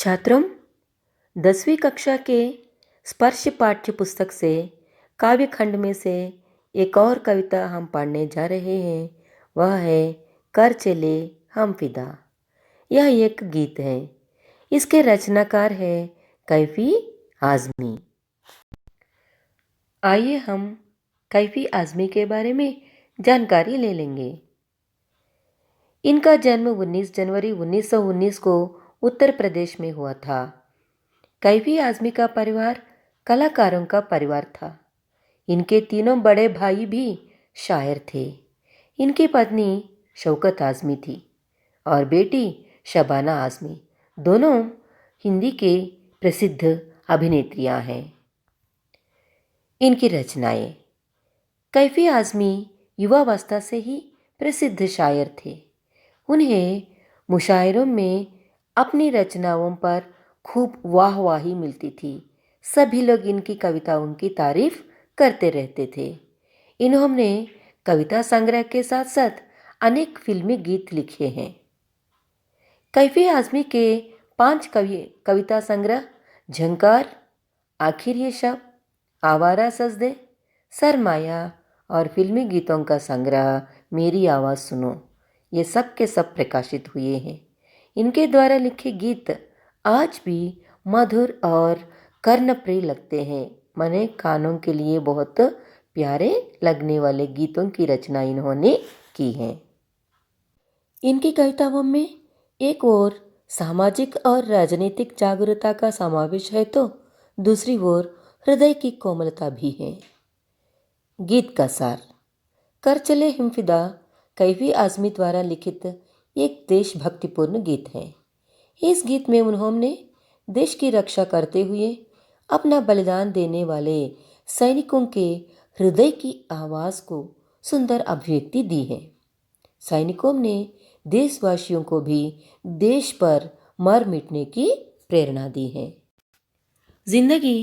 छात्रों, 10वीं कक्षा के स्पर्श पाठ्य पुस्तक से काव्यखंड में से एक और कविता हम पढ़ने जा रहे हैं। वह है कर चले हम फिदा। यह एक गीत है। इसके रचनाकार है कैफी आज़मी। आइए हम कैफी आज़मी के बारे में जानकारी ले लेंगे। इनका जन्म 19 जनवरी 1919 को उत्तर प्रदेश में हुआ था। कैफी आज़मी का परिवार कलाकारों का परिवार था। इनके तीनों बड़े भाई भी शायर थे। इनकी पत्नी शौकत आज़मी थी और बेटी शबाना आज़मी, दोनों हिंदी के प्रसिद्ध अभिनेत्रियां हैं। इनकी रचनाएं। कैफी आज़मी युवावस्था से ही प्रसिद्ध शायर थे। उन्हें मुशायरों में अपनी रचनाओं पर खूब वाहवाही मिलती थी। सभी लोग इनकी कविताओं की तारीफ करते रहते थे। इन्होंने कविता संग्रह के साथ साथ अनेक फिल्मी गीत लिखे हैं। कैफी आज़मी के 5 कविता संग्रह झंकार, आखिर ये शब, आवारा सजदे, सरमाया और फिल्मी गीतों का संग्रह मेरी आवाज़ सुनो, ये सब के सब प्रकाशित हुए हैं। इनके द्वारा लिखे गीत आज भी मधुर और कर्णप्रिय लगते हैं। माने कानों के लिए बहुत प्यारे लगने वाले गीतों की रचना इन्होंने की है। इनकी कविताओं में एक ओर सामाजिक और राजनीतिक जागरूकता का समावेश है तो दूसरी ओर हृदय की कोमलता भी है। गीत का सार। कर चले हम फिदा कैफी आज़मी द्वारा लिखित एक देशभक्तिपूर्ण गीत है। इस गीत में उन्होंने देश की रक्षा करते हुए अपना बलिदान देने वाले सैनिकों के हृदय की आवाज़ को सुंदर अभिव्यक्ति दी है। सैनिकों ने देशवासियों को भी देश पर मर मिटने की प्रेरणा दी है। जिंदगी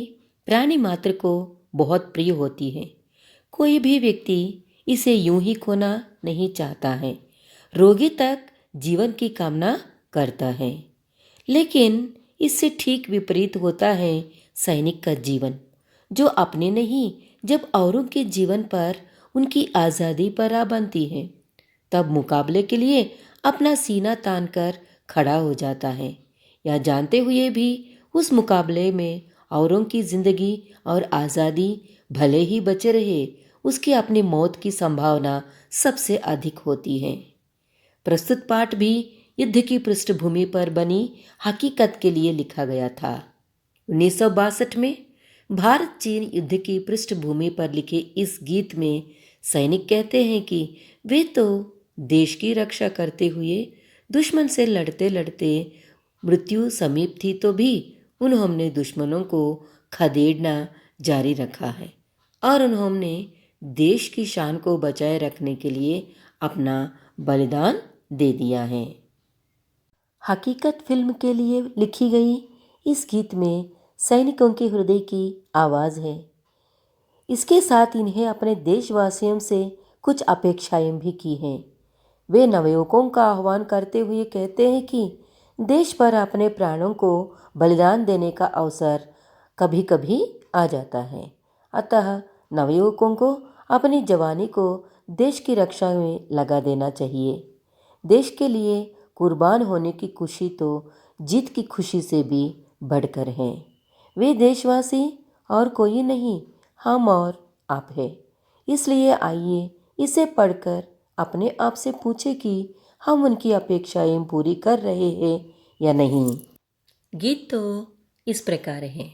प्राणी मात्र को बहुत प्रिय होती है। कोई भी व्यक्ति इसे यूं ही खोना नहीं चाहता है। रोगी तक जीवन की कामना करता है, लेकिन इससे ठीक विपरीत होता है सैनिक का जीवन, जो अपने नहीं जब औरों के जीवन पर, उनकी आज़ादी पर आ बनती है, तब मुकाबले के लिए अपना सीना तान कर खड़ा हो जाता है। यह जानते हुए भी उस मुकाबले में औरों की जिंदगी और आज़ादी भले ही बचे रहे, उसकी अपनी मौत की संभावना सबसे अधिक होती है। प्रस्तुत पाठ भी युद्ध की पृष्ठभूमि पर बनी हकीकत के लिए लिखा गया था। 1962 में भारत चीन युद्ध की पृष्ठभूमि पर लिखे इस गीत में सैनिक कहते हैं कि वे तो देश की रक्षा करते हुए दुश्मन से लड़ते लड़ते मृत्यु समीप थी तो भी उन्होंने दुश्मनों को खदेड़ना जारी रखा है और उन्होंने देश की शान को बचाए रखने के लिए अपना बलिदान दे दिया है। हकीकत फिल्म के लिए लिखी गई इस गीत में सैनिकों के हृदय की आवाज़ है। इसके साथ इन्हें अपने देशवासियों से कुछ अपेक्षाएं भी की हैं। वे नवयुवकों का आह्वान करते हुए कहते हैं कि देश पर अपने प्राणों को बलिदान देने का अवसर कभी कभी आ जाता है, अतः नवयुवकों को अपनी जवानी को देश की रक्षा में लगा देना चाहिए। देश के लिए कुर्बान होने की खुशी तो जीत की खुशी से भी बढ़कर है। वे देशवासी और कोई नहीं, हम और आप है। इसलिए आइए इसे पढ़कर अपने आप से पूछें कि हम उनकी अपेक्षाएं पूरी कर रहे हैं या नहीं। गीत तो इस प्रकार है।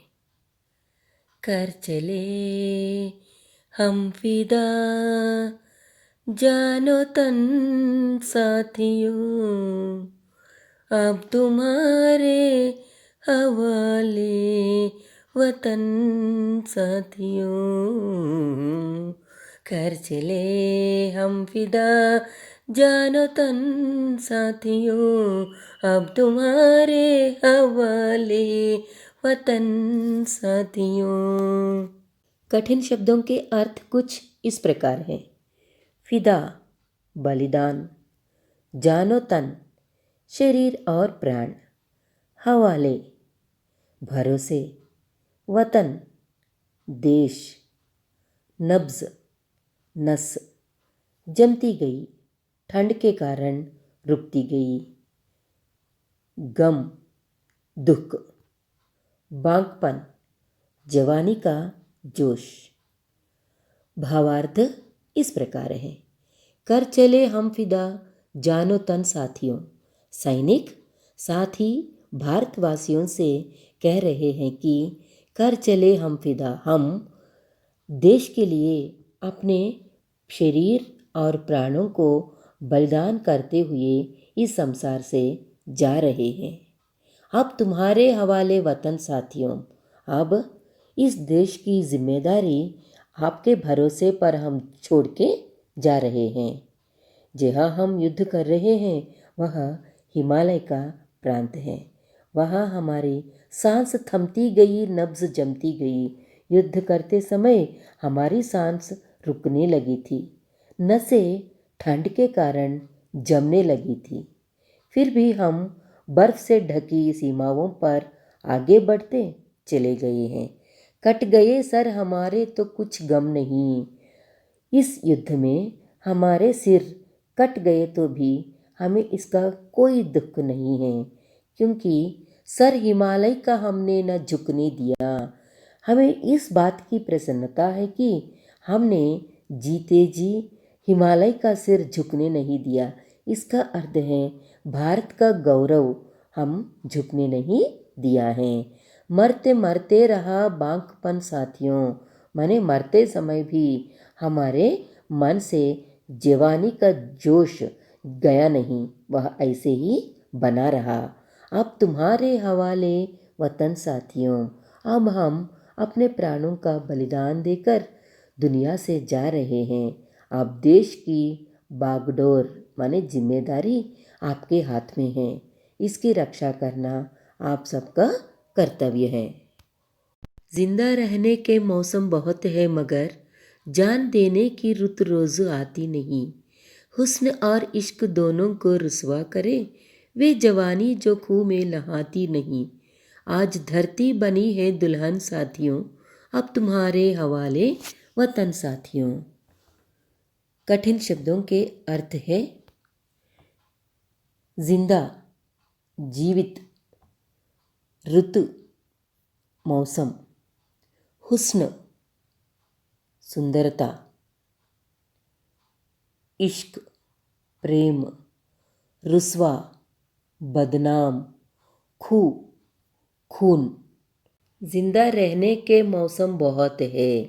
कर चले हम फिदा जानो तन साथियों, अब तुम्हारे हवाले वतन साथियों। कर चले हम फिदा जानो तन साथियों, अब तुम्हारे हवाले वतन साथियों। कठिन शब्दों के अर्थ कुछ इस प्रकार हैं। फिदा बलिदान, जानो तन शरीर और प्राण, हवाले भरोसे, वतन, देश, नब्ज, नस जमती गई, ठंड के कारण रुकती गई। गम, दुख, बांकपन, जवानी का जोश। भावार्थ इस प्रकार है। कर चले हम फिदा, जानो तन साथियों। सैनिक साथी भारतवासियों से कह रहे हैं कि कर चले हम फिदा, हम देश के लिए अपने शरीर और प्राणों को बलिदान करते हुए इस संसार से जा रहे हैं। अब तुम्हारे हवाले वतन साथियों। अब इस देश की जिम्मेदारी आपके भरोसे पर हम छोड़ के जा रहे हैं। जहाँ हम युद्ध कर रहे हैं वह हिमालय का प्रांत है। वहाँ हमारी सांस थमती गई, नब्ज जमती गई। युद्ध करते समय हमारी सांस रुकने लगी थी, नसें ठंड के कारण जमने लगी थी। फिर भी हम बर्फ से ढकी सीमाओं पर आगे बढ़ते चले गए हैं। कट गए सर हमारे तो कुछ गम नहीं। इस युद्ध में हमारे सिर कट गए तो भी हमें इसका कोई दुख नहीं है, क्योंकि सर हिमालय का हमने न झुकने दिया। हमें इस बात की प्रसन्नता है कि हमने जीते जी हिमालय का सिर झुकने नहीं दिया। इसका अर्थ है भारत का गौरव हम झुकने नहीं दिया है। मरते मरते रहा बांकपन साथियों, माने मरते समय भी हमारे मन से जवानी का जोश गया नहीं, वह ऐसे ही बना रहा। अब तुम्हारे हवाले वतन साथियों। अब हम अपने प्राणों का बलिदान देकर दुनिया से जा रहे हैं। अब देश की बागडोर माने जिम्मेदारी आपके हाथ में है। इसकी रक्षा करना आप सबका कर्तव्य है। जिंदा रहने के मौसम बहुत है, मगर जान देने की रुत रोज आती नहीं। हुस्न और इश्क दोनों को रुसवा करे, वे जवानी जो खूह में नहाती नहीं। आज धरती बनी है दुल्हन साथियों, अब तुम्हारे हवाले वतन साथियों। कठिन शब्दों के अर्थ है जिंदा, जीवित, ऋतु, मौसम, हुस्न, सुंदरता, इश्क, प्रेम, रुस्वा, बदनाम, खून, खून। जिंदा रहने के मौसम बहुत है।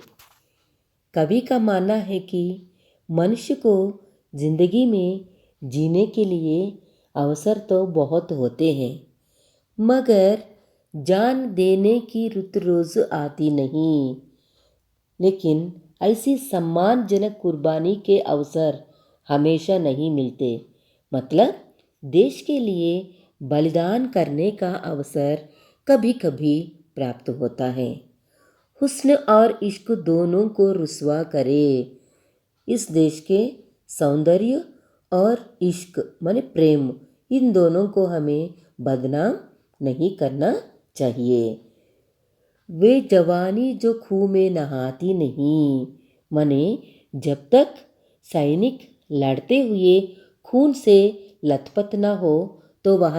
कवि का मानना है कि मनुष्य को जिंदगी में जीने के लिए अवसर तो बहुत होते हैं, मगर जान देने की रुत रोज आती नहीं। लेकिन ऐसी सम्मानजनक कुर्बानी के अवसर हमेशा नहीं मिलते। मतलब देश के लिए बलिदान करने का अवसर कभी कभी प्राप्त होता है। हुस्न और इश्क दोनों को रुसवा करे। इस देश के सौंदर्य और इश्क माने प्रेम, इन दोनों को हमें बदनाम नहीं करना चाहिए। वे जवानी जो खूह में नहाती नहीं, माने जब तक सैनिक लड़ते हुए खून से लथपथ न हो तो वह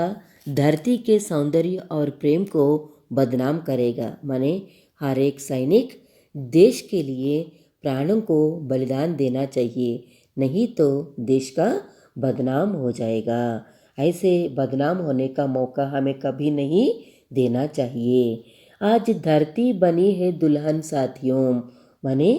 धरती के सौंदर्य और प्रेम को बदनाम करेगा। माने हर एक सैनिक देश के लिए प्राणों को बलिदान देना चाहिए, नहीं तो देश का बदनाम हो जाएगा। ऐसे बदनाम होने का मौका हमें कभी नहीं देना चाहिए। आज धरती बनी है दुल्हन साथियों, माने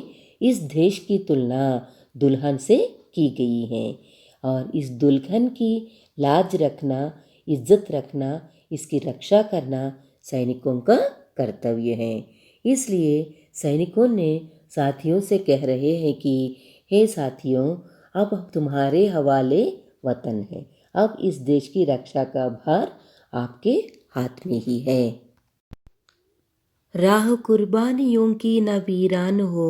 इस देश की तुलना दुल्हन से की गई है, और इस दुल्हन की लाज रखना, इज्जत रखना, इसकी रक्षा करना सैनिकों का कर्तव्य है। इसलिए सैनिकों ने साथियों से कह रहे हैं कि हे साथियों, अब तुम्हारे हवाले वतन है। अब इस देश की रक्षा का भार आपके हाथ में ही है। राह कुर्बानियों की न वीरान हो,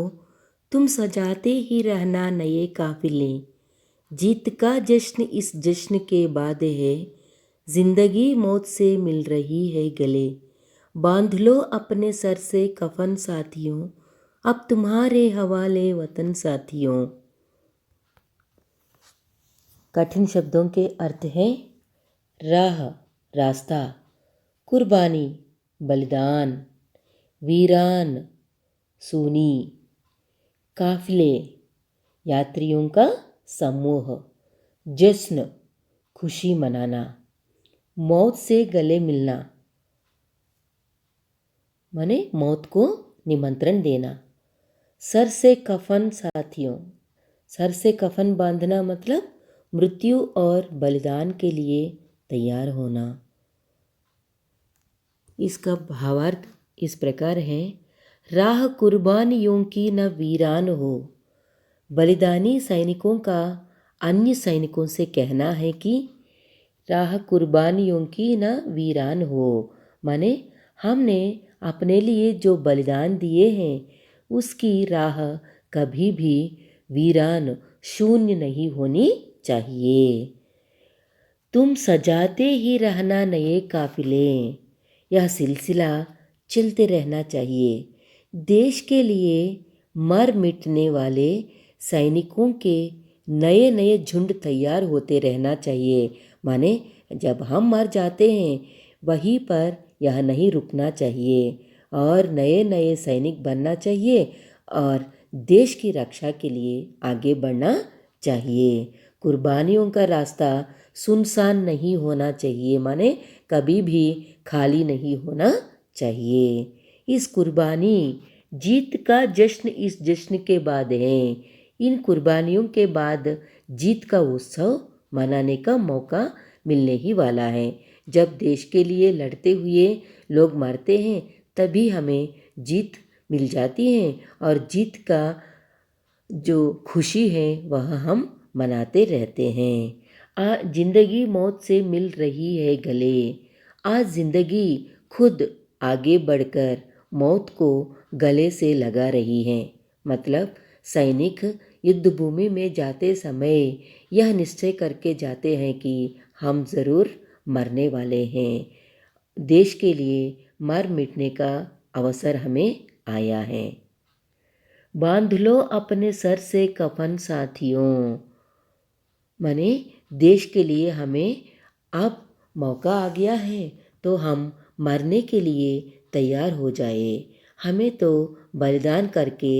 तुम सजाते ही रहना नए काफिले। जीत का जश्न इस जश्न के बाद है, जिंदगी मौत से मिल रही है गले। बांध लो अपने सर से कफन साथियों, अब तुम्हारे हवाले वतन साथियों। कठिन शब्दों के अर्थ हैं राह रास्ता, कुर्बानी बलिदान, वीरान सूनी, काफिले यात्रियों का समूह, जश्न खुशी मनाना, मौत से गले मिलना माने मौत को निमंत्रण देना, सर से कफन साथियों, सर से कफन बांधना मतलब मृत्यु और बलिदान के लिए तैयार होना। इसका भावार्थ इस प्रकार है, राह कुर्बानियों की न वीरान हो। बलिदानी सैनिकों का अन्य सैनिकों से कहना है कि राह कुर्बानियों की न वीरान हो, माने हमने अपने लिए जो बलिदान दिए हैं उसकी राह कभी भी वीरान शून्य नहीं होनी चाहिए। तुम सजाते ही रहना नए काफिले, यह सिलसिला चलते रहना चाहिए। देश के लिए मर मिटने वाले सैनिकों के नए नए झुंड तैयार होते रहना चाहिए, माने जब हम मर जाते हैं वहीं पर यह नहीं रुकना चाहिए और नए नए सैनिक बनना चाहिए और देश की रक्षा के लिए आगे बढ़ना चाहिए। कुर्बानियों का रास्ता सुनसान नहीं होना चाहिए, माने कभी भी खाली नहीं होना चाहिए। इस कुर्बानी जीत का जश्न इस जश्न के बाद है। इन कुर्बानियों के बाद जीत का उत्सव मनाने का मौका मिलने ही वाला है। जब देश के लिए लड़ते हुए लोग मरते हैं तभी हमें जीत मिल जाती है और जीत का जो खुशी है वह हम मनाते रहते हैं। आज जिंदगी मौत से मिल रही है गले, आज जिंदगी खुद आगे बढ़कर मौत को गले से लगा रही है। मतलब सैनिक युद्ध भूमि में जाते समय यह निश्चय करके जाते हैं कि हम ज़रूर मरने वाले हैं, देश के लिए मर मिटने का अवसर हमें आया है। बांध लो अपने सर से कफन साथियों, माने देश के लिए हमें अब मौका आ गया है तो हम मरने के लिए तैयार हो जाए। हमें तो बलिदान करके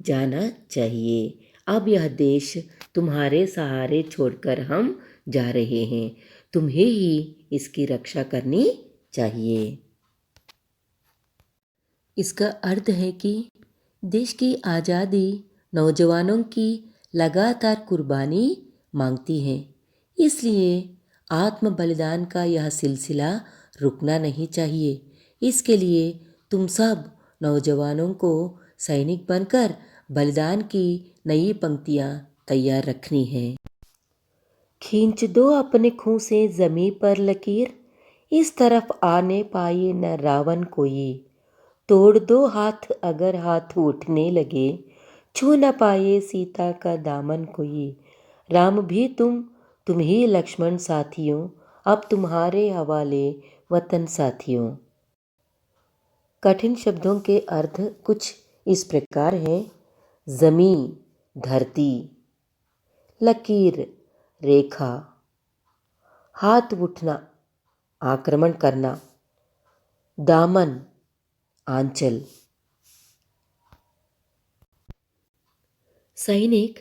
जाना चाहिए। अब यह देश तुम्हारे सहारे छोड़कर हम जा रहे हैं, तुम्हें ही इसकी रक्षा करनी चाहिए। इसका अर्थ है कि देश की आज़ादी नौजवानों की लगातार कुर्बानी मांगती है, इसलिए आत्म बलिदान का यह सिलसिला रुकना नहीं चाहिए। इसके लिए तुम सब नौजवानों को सैनिक बनकर बलिदान की नई पंक्तियाँ तैयार रखनी है। खींच दो अपने खूं से ज़मीं पर लकीर, इस तरफ आने पाए न रावण कोई। तोड़ दो हाथ अगर हाथ उठने लगे, छू न पाए सीता का दामन कोई। राम भी तुम ही लक्ष्मण साथियों, अब तुम्हारे हवाले वतन साथियों। कठिन शब्दों के अर्थ कुछ इस प्रकार हैं। ज़मीं धरती, लकीर रेखा, हाथ उठना आक्रमण करना, दामन आंचल। सैनिक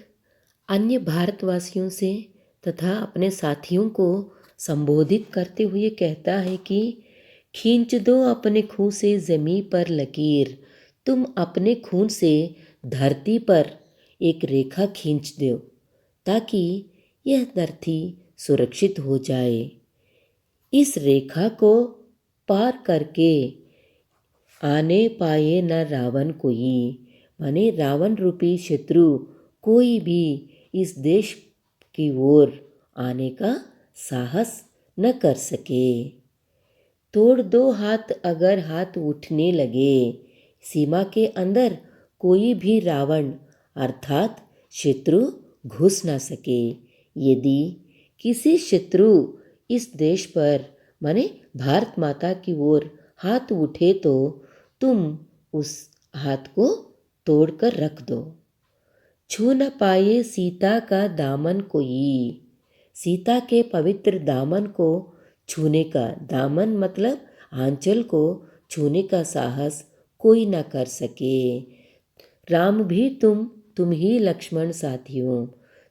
अन्य भारतवासियों से तथा अपने साथियों को संबोधित करते हुए कहता है कि खींच दो अपने खून से ज़मीं पर लकीर, तुम अपने खून से धरती पर एक रेखा खींच दो ताकि यह धरती सुरक्षित हो जाए। इस रेखा को पार करके आने पाए न रावण कोई, माने रावण रूपी शत्रु कोई भी इस देश की ओर आने का साहस न कर सके। तोड़ दो हाथ अगर हाथ उठने लगे, सीमा के अंदर कोई भी रावण अर्थात शत्रु घुस न सके। यदि किसी शत्रु इस देश पर माने भारत माता की ओर हाथ उठे तो तुम उस हाथ को तोड़कर रख दो। छू न पाए सीता का दामन कोई, सीता के पवित्र दामन को छूने का, दामन मतलब आंचल को छूने का साहस कोई न कर सके। राम भी तुम ही लक्ष्मण साथियों,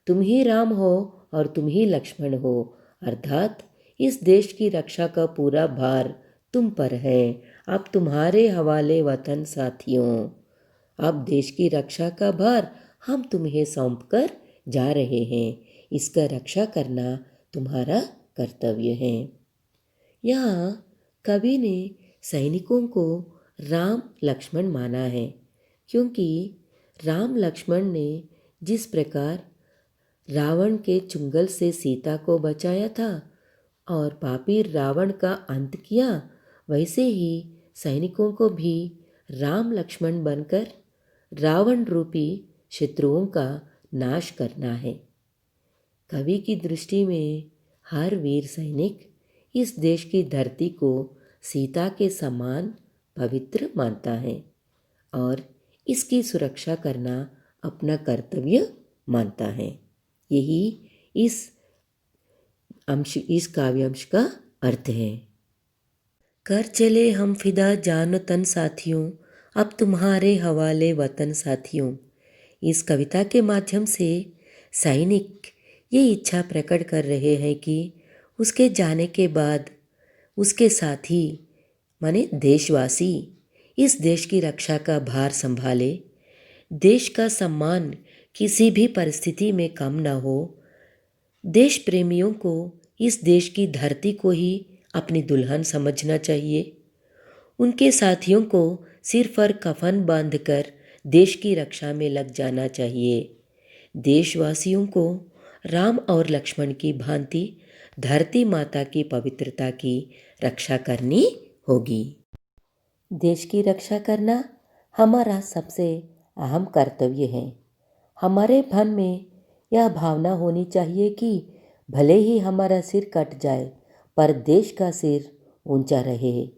तुम ही राम हो और तुम ही लक्ष्मण हो, अर्थात इस देश की रक्षा का पूरा भार तुम पर है। अब तुम्हारे हवाले वतन साथियों, अब देश की रक्षा का भार हम तुम्हें सौंप कर जा रहे हैं। इसका रक्षा करना तुम्हारा कर्तव्य है। यहाँ कवि ने सैनिकों को राम लक्ष्मण माना है, क्योंकि राम लक्ष्मण ने जिस प्रकार रावण के चुंगल से सीता को बचाया था और पापी रावण का अंत किया, वैसे ही सैनिकों को भी राम लक्ष्मण बनकर रावण रूपी शत्रुओं का नाश करना है। कवि की दृष्टि में हर वीर सैनिक इस देश की धरती को सीता के समान पवित्र मानता है और इसकी सुरक्षा करना अपना कर्तव्य मानता है। यही इस काव्यांश का अर्थ है। कर चले हम फिदा जान तन साथियों, अब तुम्हारे हवाले वतन साथियों। इस कविता के माध्यम से सैनिक ये इच्छा प्रकट कर रहे हैं कि उसके जाने के बाद उसके साथी माने देशवासी इस देश की रक्षा का भार संभाले, देश का सम्मान किसी भी परिस्थिति में कम न हो। देश प्रेमियों को इस देश की धरती को ही अपनी दुल्हन समझना चाहिए। उनके साथियों को सिर पर कफन बांधकर देश की रक्षा में लग जाना चाहिए। देशवासियों को राम और लक्ष्मण की भांति धरती माता की पवित्रता की रक्षा करनी होगी। देश की रक्षा करना हमारा सबसे अहम कर्तव्य है। हमारे मन में यह भावना होनी चाहिए कि भले ही हमारा सिर कट जाए पर देश का सिर ऊंचा रहे।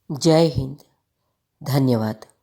जय हिंद। धन्यवाद।